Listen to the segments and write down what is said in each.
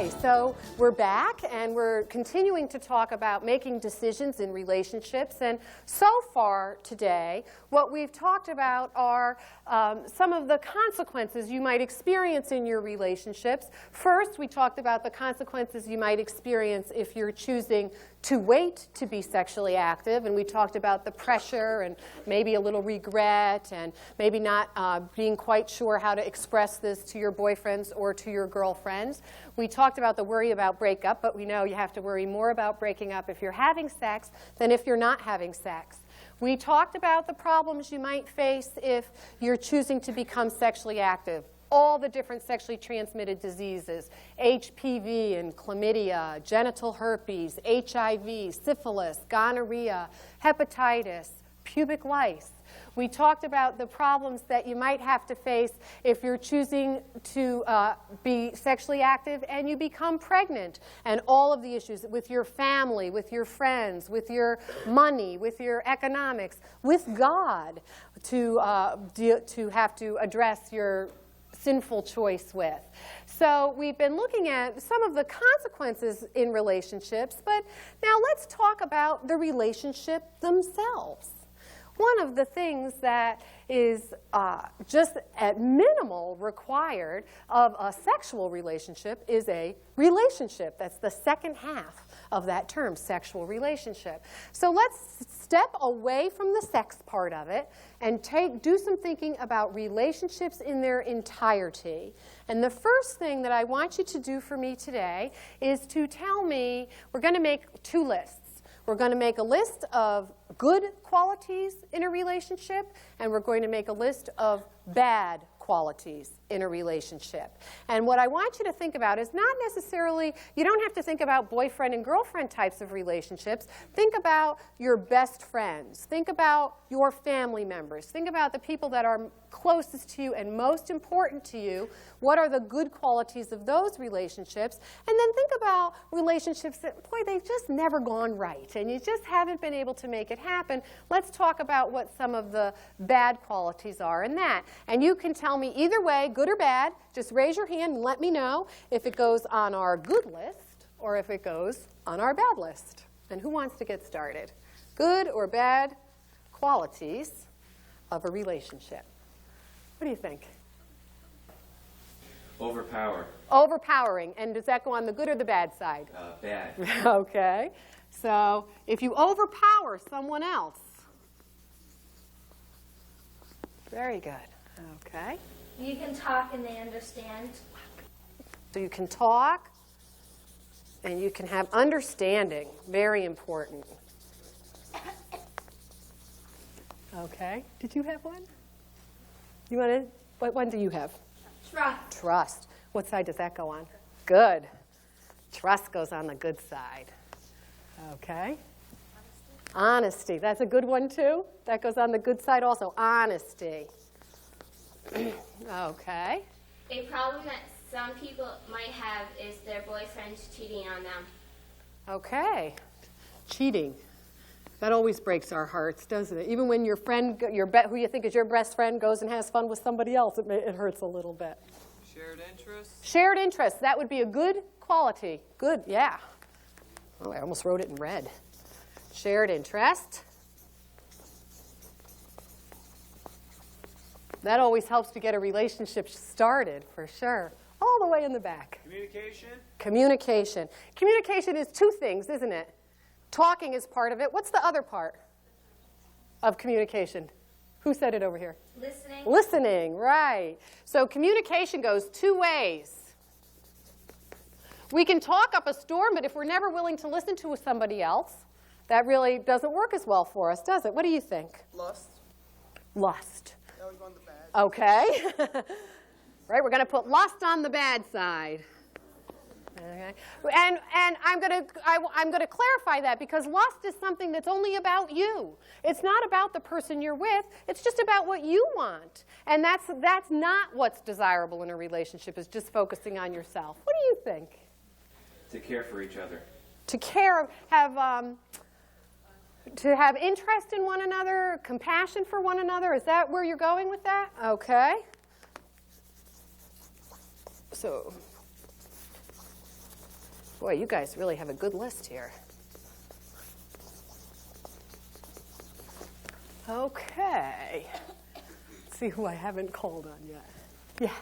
Okay, so we're back and we're continuing to talk about making decisions in relationships. And so far today, what we've talked about are some of the consequences you might experience in your relationships. First, we talked about the consequences you might experience if you're choosing to wait to be sexually active, and we talked about the pressure and maybe a little regret and maybe not being quite sure how to express this to your boyfriends or to your girlfriends. We talked about the worry about breakup, but we know you have to worry more about breaking up if you're having sex than if you're not having sex. We talked about the problems you might face if you're choosing to become sexually active. All the different sexually transmitted diseases, HPV and chlamydia, genital herpes, HIV, syphilis, gonorrhea, hepatitis, pubic lice. We talked about the problems that you might have to face if you're choosing to be sexually active and you become pregnant, and all of the issues with your family, with your friends, with your money, with your economics, with God, to have to address your sinful choice with. So we've been looking at some of the consequences in relationships, but now let's talk about the relationship themselves. One of the things that is just at minimal required of a sexual relationship is a relationship. That's the second half of that term, sexual relationship. So let's step away from the sex part of it and do some thinking about relationships in their entirety. And the first thing that I want you to do for me today is to tell me, we're going to make two lists. We're going to make a list of good qualities in a relationship, and we're going to make a list of bad qualities in a relationship. And what I want you to think about is not necessarily, you don't have to think about boyfriend and girlfriend types of relationships. Think about your best friends. Think about your family members. Think about the people that are closest to you and most important to you. What are the good qualities of those relationships? And then think about relationships that, boy, they've just never gone right, and you just haven't been able to make it happen. Let's talk about what some of the bad qualities are in that. And you can tell me either way, good or bad. Just raise your hand and let me know if it goes on our good list or if it goes on our bad list. And who wants to get started? Good or bad qualities of a relationship? What do you think? Overpower. Overpowering. And does that go on the good or the bad side? Bad. Okay. So if you overpower someone else. Very good. Okay. You can talk and they understand. So you can talk and you can have understanding. Very important. Okay. Did you have one? You want to? What one do you have? Trust. Trust. What side does that go on? Good. Trust goes on the good side. Okay. Honesty. That's a good one, too. That goes on the good side also. Honesty. Okay. A problem that some people might have is their boyfriend's cheating on them. Okay. Cheating. That always breaks our hearts, doesn't it? Even when your friend, who you think is your best friend, goes and has fun with somebody else, it hurts a little bit. Shared interests? Shared interests. That would be a good quality. Good, yeah. Oh, I almost wrote it in red. Shared interest. That always helps to get a relationship started, for sure. All the way in the back. Communication? Communication. Communication is two things, isn't it? Talking is part of it. What's the other part of communication? Who said it over here? Listening. Listening, right. So communication goes two ways. We can talk up a storm, but if we're never willing to listen to somebody else, that really doesn't work as well for us, does it? What do you think? Lust. Lust. That was on the bad. Okay. Right, we're going to put lust on the bad side. Okay. And I'm going to clarify that, because lust is something that's only about you. It's not about the person you're with. It's just about what you want. And that's not what's desirable in a relationship, is just focusing on yourself. What do you think? To care for each other. To care, to have interest in one another, compassion for one another. Is that where you're going with that? Okay. So Boy, you guys really have a good list here. Okay. Let's see who I haven't called on yet. Yeah.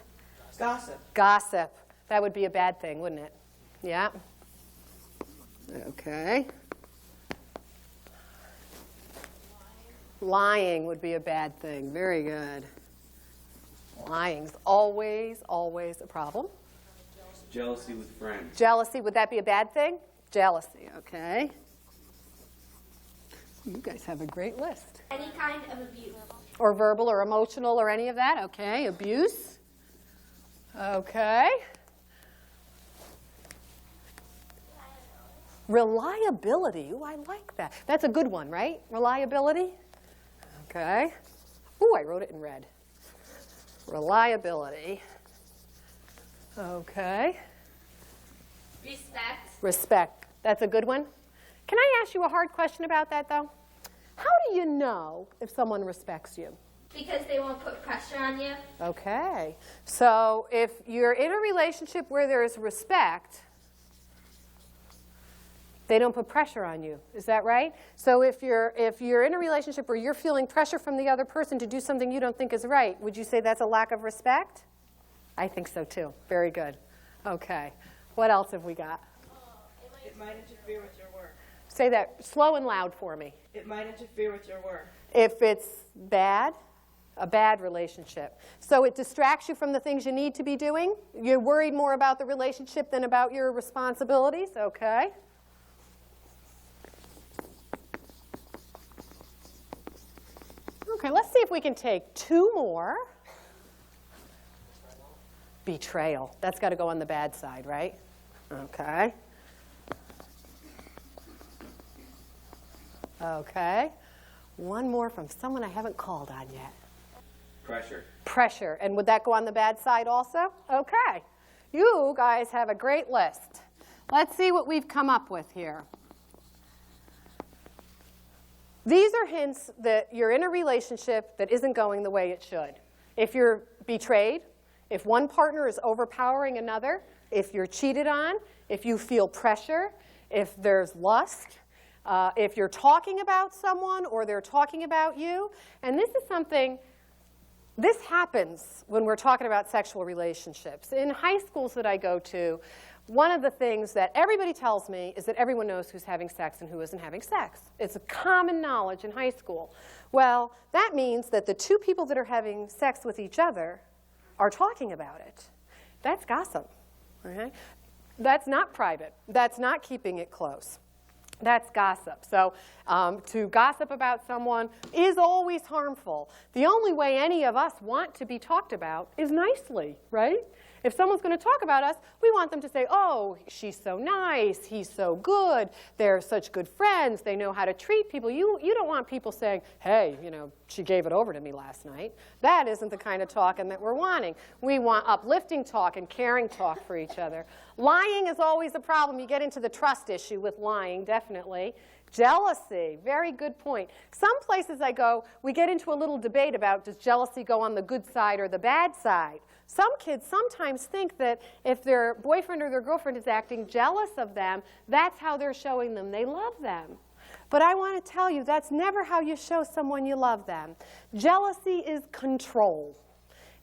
Gossip. Gossip. That would be a bad thing, wouldn't it? Yeah. Okay. Lying would be a bad thing. Very good. Lying's always, always a problem. Jealousy with friends. Jealousy, would that be a bad thing? Jealousy, okay. You guys have a great list. Any kind of abuse. Or verbal or emotional or any of that, okay. Abuse. Okay. Reliability. Ooh, I like that. That's a good one, right? Reliability. Okay. Ooh, I wrote it in red. Reliability. Okay. Respect. Respect. That's a good one. Can I ask you a hard question about that, though? How do you know if someone respects you? Because they won't put pressure on you. Okay. So if you're in a relationship where there is respect, they don't put pressure on you. Is that right? So if you're in a relationship where you're feeling pressure from the other person to do something you don't think is right, would you say that's a lack of respect? I think so too. Very good. Okay. What else have we got? It might interfere with your work. Say that slow and loud for me. It might interfere with your work. If it's bad, a bad relationship. So it distracts you from the things you need to be doing? You're worried more about the relationship than about your responsibilities? Okay. Okay, let's see if we can take two more. Betrayal. That's got to go on the bad side, right? Okay. Okay. One more from someone I haven't called on yet. Pressure. Pressure. And would that go on the bad side also? Okay. You guys have a great list. Let's see what we've come up with here. These are hints that you're in a relationship that isn't going the way it should. If you're betrayed, if one partner is overpowering another, if you're cheated on, if you feel pressure, if there's lust, if you're talking about someone or they're talking about you. And this is something, this happens when we're talking about sexual relationships. In high schools that I go to, one of the things that everybody tells me is that everyone knows who's having sex and who isn't having sex. It's a common knowledge in high school. Well, that means that the two people that are having sex with each other are talking about it. That's gossip. Okay? That's not private. That's not keeping it close. That's gossip. So to gossip about someone is always harmful. The only way any of us want to be talked about is nicely, right? If someone's going to talk about us, we want them to say, oh, she's so nice, he's so good, they're such good friends, they know how to treat people. You don't want people saying, hey, you know, she gave it over to me last night. That isn't the kind of talking that we're wanting. We want uplifting talk and caring talk for each other. Lying is always a problem. You get into the trust issue with lying, definitely. Jealousy, very good point. Some places I go, we get into a little debate about does jealousy go on the good side or the bad side. Some kids sometimes think that if their boyfriend or their girlfriend is acting jealous of them, that's how they're showing them they love them. But I want to tell you, that's never how you show someone you love them. Jealousy is control.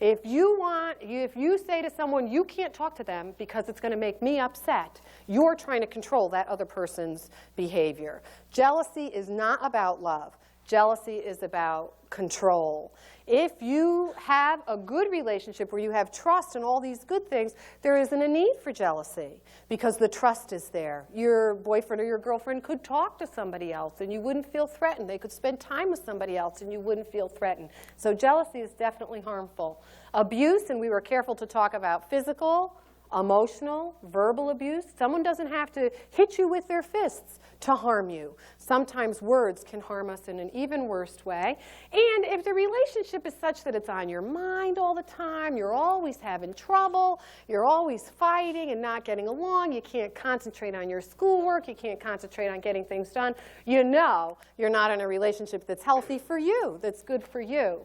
If you say to someone, you can't talk to them because it's going to make me upset, you're trying to control that other person's behavior. Jealousy is not about love. Jealousy is about control. If you have a good relationship where you have trust and all these good things, there isn't a need for jealousy because the trust is there. Your boyfriend or your girlfriend could talk to somebody else and you wouldn't feel threatened. They could spend time with somebody else and you wouldn't feel threatened. So jealousy is definitely harmful. Abuse, and we were careful to talk about physical, emotional, verbal abuse. Someone doesn't have to hit you with their fists to harm you. Sometimes words can harm us in an even worse way. And if the relationship is such that it's on your mind all the time, you're always having trouble, you're always fighting and not getting along, you can't concentrate on your schoolwork, you can't concentrate on getting things done, you know you're not in a relationship that's healthy for you, that's good for you.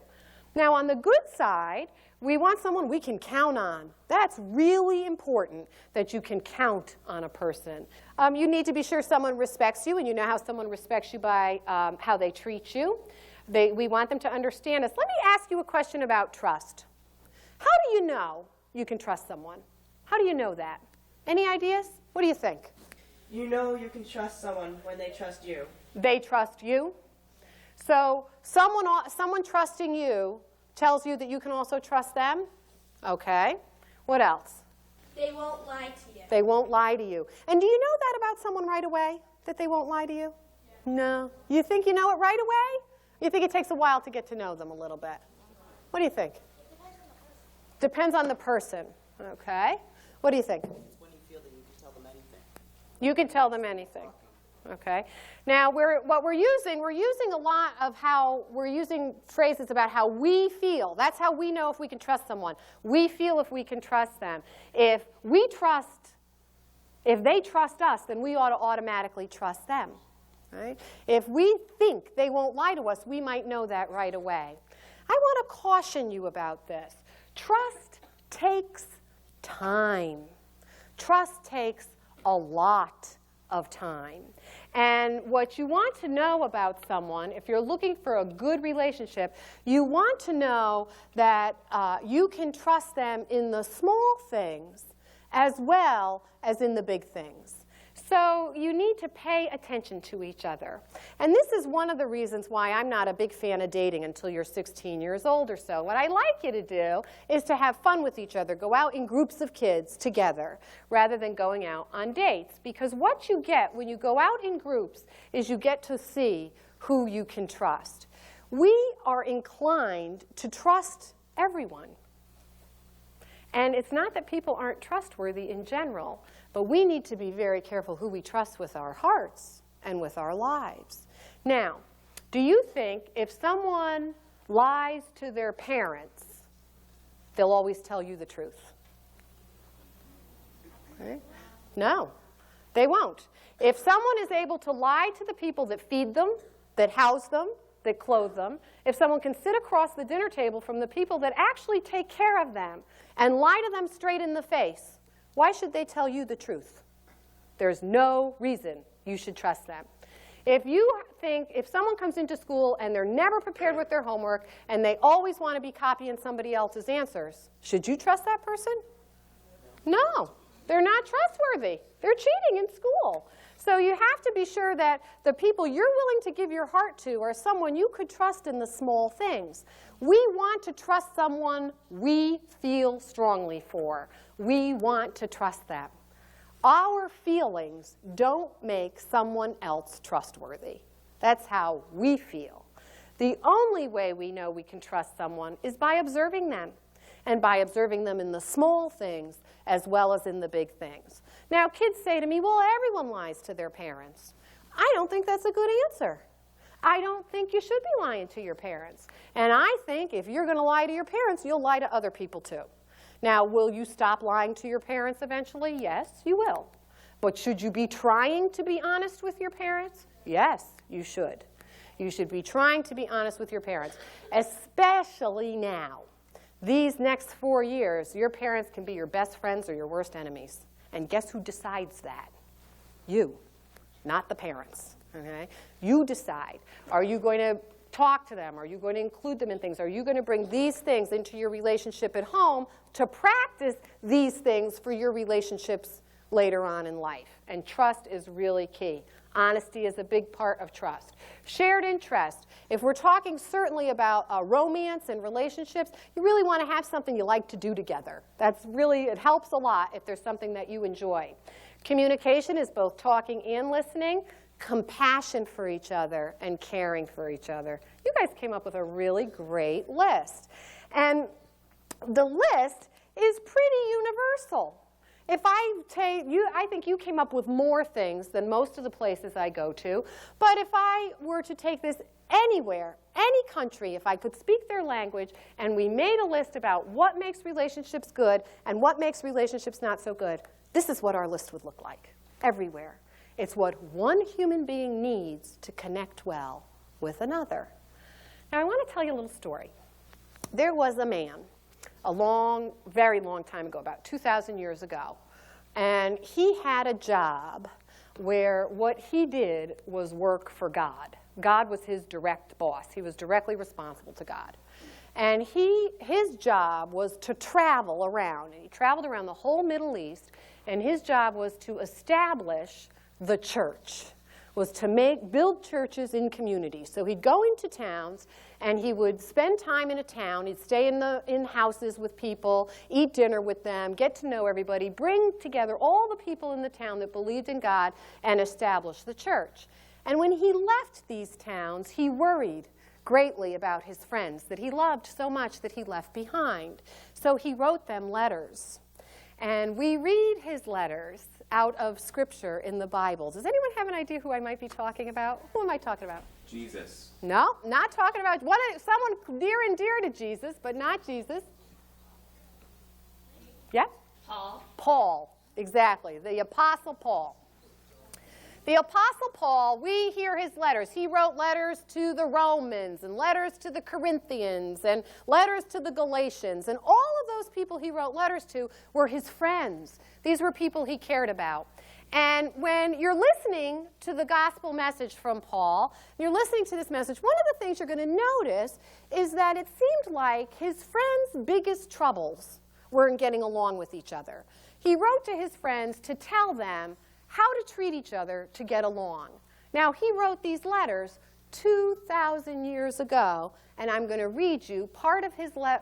Now, on the good side, we want someone we can count on. That's really important, that you can count on a person. You need to be sure someone respects you, and you know how someone respects you by how they treat you. We want them to understand us. Let me ask you a question about trust. How do you know you can trust someone? How do you know that? Any ideas? What do you think? You know you can trust someone when they trust you. They trust you. So someone trusting you tells you that you can also trust them. Okay. What else? They won't lie to you. They won't lie to you. And do you know that about someone right away, that they won't lie to you? Yeah. No. You think you know it right away? You think it takes a while to get to know them a little bit? What do you think? Depends on the person. Okay. What do you think? It's when you feel that you can tell them anything. You can tell them anything. Okay. Now, what we're using a lot of how we're using phrases about how we feel. That's how we know if we can trust someone. We feel if we can trust them. If they trust us, then we ought to automatically trust them. Right? If we think they won't lie to us, we might know that right away. I want to caution you about this. Trust takes time. Trust takes a lot of time. And what you want to know about someone, if you're looking for a good relationship, you want to know that you can trust them in the small things as well as in the big things. So you need to pay attention to each other. And this is one of the reasons why I'm not a big fan of dating until you're 16 years old or so. What I like you to do is to have fun with each other, go out in groups of kids together rather than going out on dates. Because what you get when you go out in groups is you get to see who you can trust. We are inclined to trust everyone. And it's not that people aren't trustworthy in general, but we need to be very careful who we trust with our hearts and with our lives. Now, do you think if someone lies to their parents, they'll always tell you the truth? Okay. No, they won't. If someone is able to lie to the people that feed them, that house them, that clothe them, if someone can sit across the dinner table from the people that actually take care of them and lie to them straight in the face, why should they tell you the truth? There's no reason you should trust them. If someone comes into school and they're never prepared with their homework and they always want to be copying somebody else's answers, should you trust that person? No, they're not trustworthy. They're cheating in school. So you have to be sure that the people you're willing to give your heart to are someone you could trust in the small things. We want to trust someone we feel strongly for. We want to trust them. Our feelings don't make someone else trustworthy. That's how we feel. The only way we know we can trust someone is by observing them, and by observing them in the small things as well as in the big things. Now, kids say to me, well, everyone lies to their parents. I don't think that's a good answer. I don't think you should be lying to your parents. And I think if you're going to lie to your parents, you'll lie to other people too. Now, will you stop lying to your parents eventually? Yes, you will. But should you be trying to be honest with your parents? Yes, you should. You should be trying to be honest with your parents, especially now. These next 4 years, your parents can be your best friends or your worst enemies. And guess who decides that? You, not the parents. Okay? You decide. Are you going to talk to them? Are you going to include them in things? Are you going to bring these things into your relationship at home to practice these things for your relationships later on in life? And trust is really key. Honesty is a big part of trust. Shared interest. If we're talking certainly about romance and relationships, you really want to have something you like to do together. It helps a lot if there's something that you enjoy. Communication is both talking and listening. Compassion for each other and caring for each other. You guys came up with a really great list. And the list is pretty universal. If I think you came up with more things than most of the places I go to. But if I were to take this anywhere, any country, if I could speak their language, and we made a list about what makes relationships good and what makes relationships not so good, this is what our list would look like everywhere. It's what one human being needs to connect well with another. Now, I want to tell you a little story. there was a man a long, very long time ago, about 2,000 years ago, and he had a job where what he did was work for God. God was his direct boss. He was directly responsible to God. And his job was to travel around. And he traveled around the whole Middle East, and his job was to establish the church, was to build churches in communities. So he'd go into towns, and he would spend time in a town. He'd stay in houses with people, eat dinner with them, get to know everybody, bring together all the people in the town that believed in God, and establish the church. And when he left these towns, he worried greatly about his friends that he loved so much that he left behind. So he wrote them letters. And we read his letters out of Scripture in the Bible. Does anyone have an idea who I might be talking about? Who am I talking about? Jesus. No, not talking about someone near and dear to Jesus, but not Jesus. Yeah? Paul. Paul, exactly. The Apostle Paul. The Apostle Paul, we hear his letters. He wrote letters to the Romans and letters to the Corinthians and letters to the Galatians. And all of those people he wrote letters to were his friends. These were people he cared about. And when you're listening to the gospel message from Paul, you're listening to this message, one of the things you're going to notice is that it seemed like his friends' biggest troubles were in getting along with each other. He wrote to his friends to tell them how to treat each other to get along. Now, he wrote these letters 2,000 years ago, and I'm going to read you part of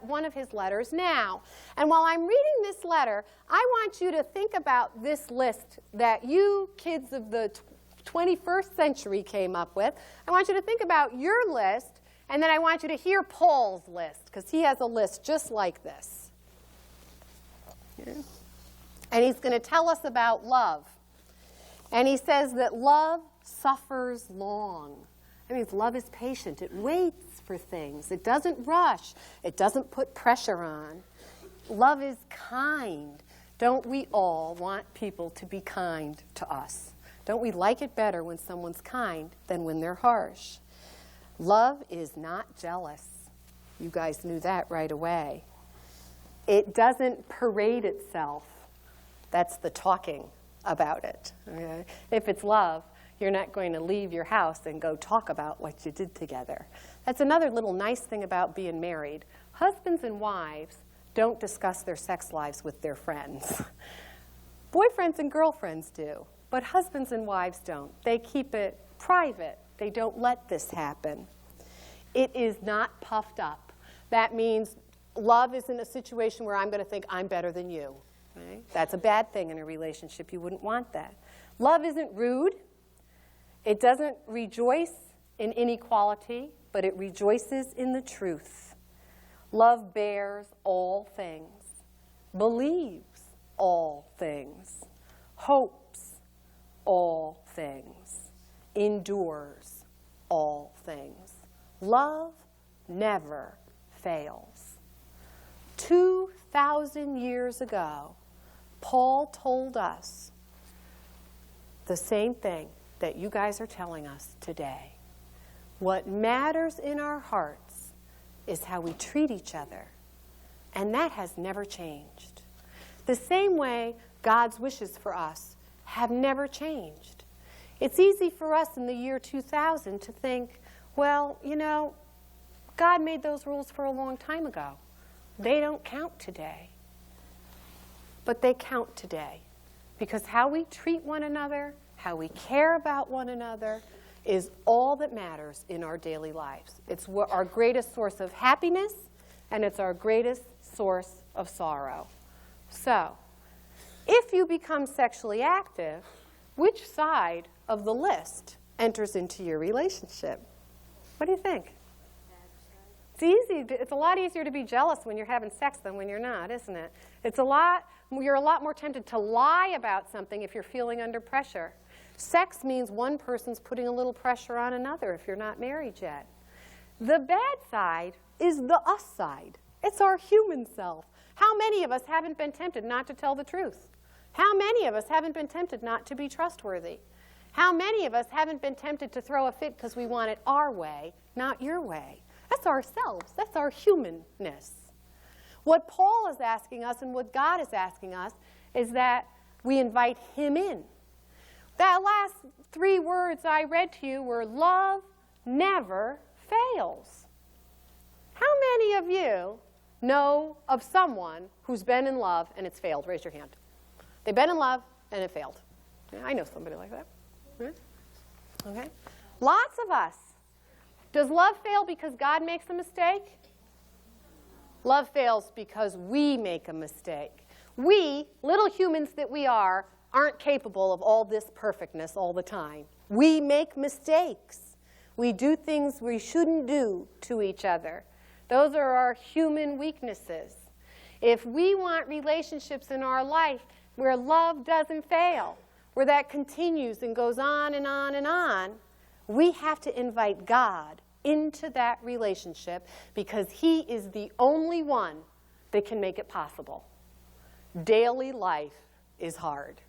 one of his letters now. And while I'm reading this letter, I want you to think about this list that you kids of the 21st century came up with. I want you to think about your list, and then I want you to hear Paul's list, because he has a list just like this. And he's going to tell us about love. And he says that love suffers long. That means love is patient. It waits for things. It doesn't rush. It doesn't put pressure on. Love is kind. Don't we all want people to be kind to us? Don't we like it better when someone's kind than when they're harsh? Love is not jealous. You guys knew that right away. It doesn't parade itself. That's the talking about it. Okay? If it's love, you're not going to leave your house and go talk about what you did together. That's another little nice thing about being married. Husbands and wives don't discuss their sex lives with their friends. Boyfriends and girlfriends do, but husbands and wives don't. They keep it private. They don't let this happen. It is not puffed up. That means love isn't a situation where I'm going to think I'm better than you. Right? That's a bad thing in a relationship. You wouldn't want that. Love isn't rude. It doesn't rejoice in inequality, but it rejoices in the truth. Love bears all things, believes all things, hopes all things, endures all things. Love never fails. 2,000 years ago, Paul told us the same thing that you guys are telling us today. What matters in our hearts is how we treat each other, and that has never changed. The same way God's wishes for us have never changed. It's easy for us in the year 2000 to think, well, you know, God made those rules for a long time ago. They don't count today. But they count today, because how we treat one another, how we care about one another, is all that matters in our daily lives. It's our greatest source of happiness, and it's our greatest source of sorrow. So, if you become sexually active, which side of the list enters into your relationship? What do you think? It's easy. It's a lot easier to be jealous when you're having sex than when you're not, isn't it? You're a lot more tempted to lie about something if you're feeling under pressure. Sex means one person's putting a little pressure on another if you're not married yet. The bad side is the us side. It's our human self. How many of us haven't been tempted not to tell the truth? How many of us haven't been tempted not to be trustworthy? How many of us haven't been tempted to throw a fit because we want it our way, not your way? That's That's ourselves. That's our humanness. What Paul is asking us and what God is asking us is that we invite him in. That last 3 words I read to you were love never fails. How many of you know of someone who's been in love and it's failed? Raise your hand. They've been in love and it failed. Yeah, I know somebody like that. Right? Okay. Lots of us. Does love fail because God makes a mistake? Love fails because we make a mistake. We, little humans that we are, aren't capable of all this perfectness all the time. We make mistakes. We do things we shouldn't do to each other. Those are our human weaknesses. If we want relationships in our life where love doesn't fail, where that continues and goes on and on and on, we have to invite God into that relationship because he is the only one that can make it possible. Daily life is hard.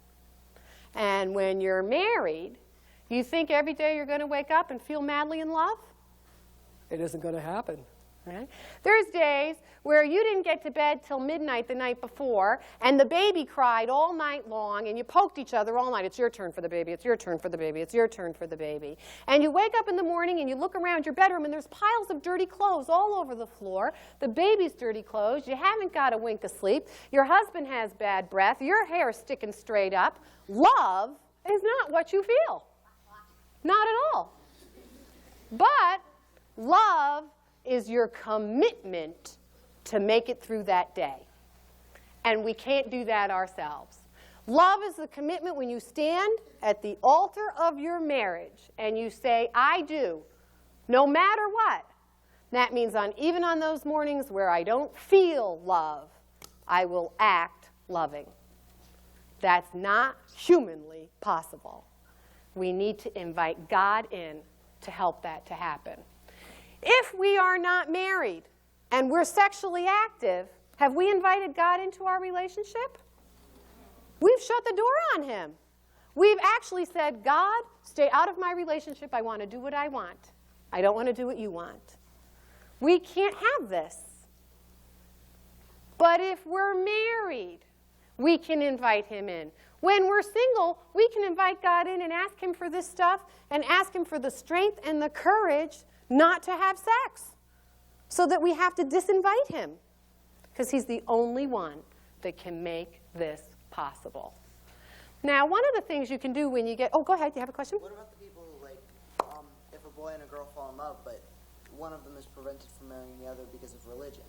And when you're married, you think every day you're going to wake up and feel madly in love? It isn't going to happen. Right? There's days where you didn't get to bed till midnight the night before, and the baby cried all night long, and you poked each other all night. It's your turn for the baby. It's your turn for the baby. It's your turn for the baby. And you wake up in the morning, and you look around your bedroom, and there's piles of dirty clothes all over the floor. The baby's dirty clothes. You haven't got a wink of sleep. Your husband has bad breath. Your hair's sticking straight up. Love is not what you feel. Not at all. But love is your commitment to make it through that day. And we can't do that ourselves. Love is the commitment when you stand at the altar of your marriage and you say, I do, no matter what. That means even on those mornings where I don't feel love, I will act loving. That's not humanly possible. We need to invite God in to help that to happen. If we are not married and we're sexually active, have we invited God into our relationship? We've shut the door on him. We've actually said, God, stay out of my relationship. I want to do what I want. I don't want to do what you want. We can't have this. But if we're married, we can invite him in. When we're single, we can invite God in and ask him for this stuff and ask him for the strength and the courage not to have sex, so that we have to disinvite him, because he's the only one that can make this possible. Now, one of the things you can do when you get... Oh, go ahead. Do you have a question? What about the people who, like, if a boy and a girl fall in love, but one of them is prevented from marrying the other because of religion?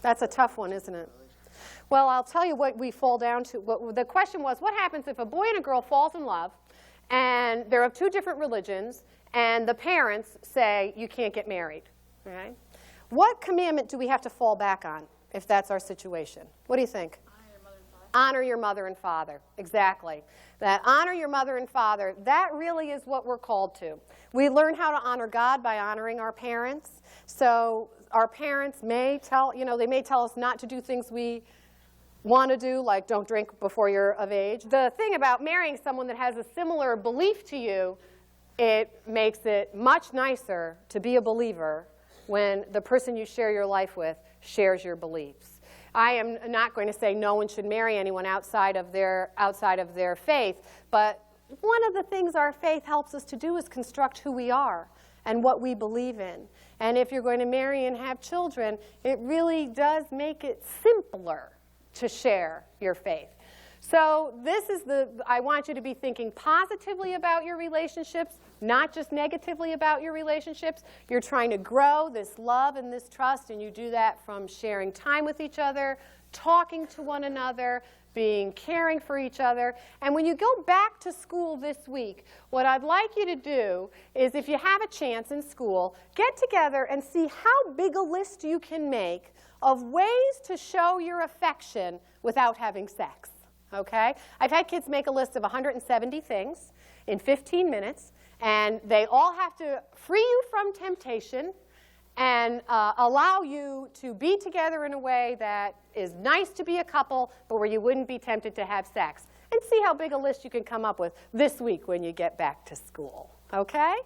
That's a tough one, isn't it? Well, I'll tell you what we fall down to. The question was, what happens if a boy and a girl falls in love, and they're of 2 different religions, and the parents say, you can't get married? Okay? What commandment do we have to fall back on if that's our situation? What do you think? Honor your mother and father. Exactly. That honor your mother and father, that really is what we're called to. We learn how to honor God by honoring our parents. So our parents may tell us not to do things we want to do, like don't drink before you're of age. The thing about marrying someone that has a similar belief to you, it makes it much nicer to be a believer when the person you share your life with shares your beliefs. I am not going to say no one should marry anyone outside of their faith, but one of the things our faith helps us to do is construct who we are and what we believe in. And if you're going to marry and have children, it really does make it simpler to share your faith. So I want you to be thinking positively about your relationships, not just negatively about your relationships. You're trying to grow this love and this trust, and you do that from sharing time with each other, talking to one another, caring for each other. And when you go back to school this week, what I'd like you to do is, if you have a chance in school, get together and see how big a list you can make of ways to show your affection without having sex. Okay? I've had kids make a list of 170 things in 15 minutes, and they all have to free you from temptation and allow you to be together in a way that is nice to be a couple, but where you wouldn't be tempted to have sex. And see how big a list you can come up with this week when you get back to school. Okay?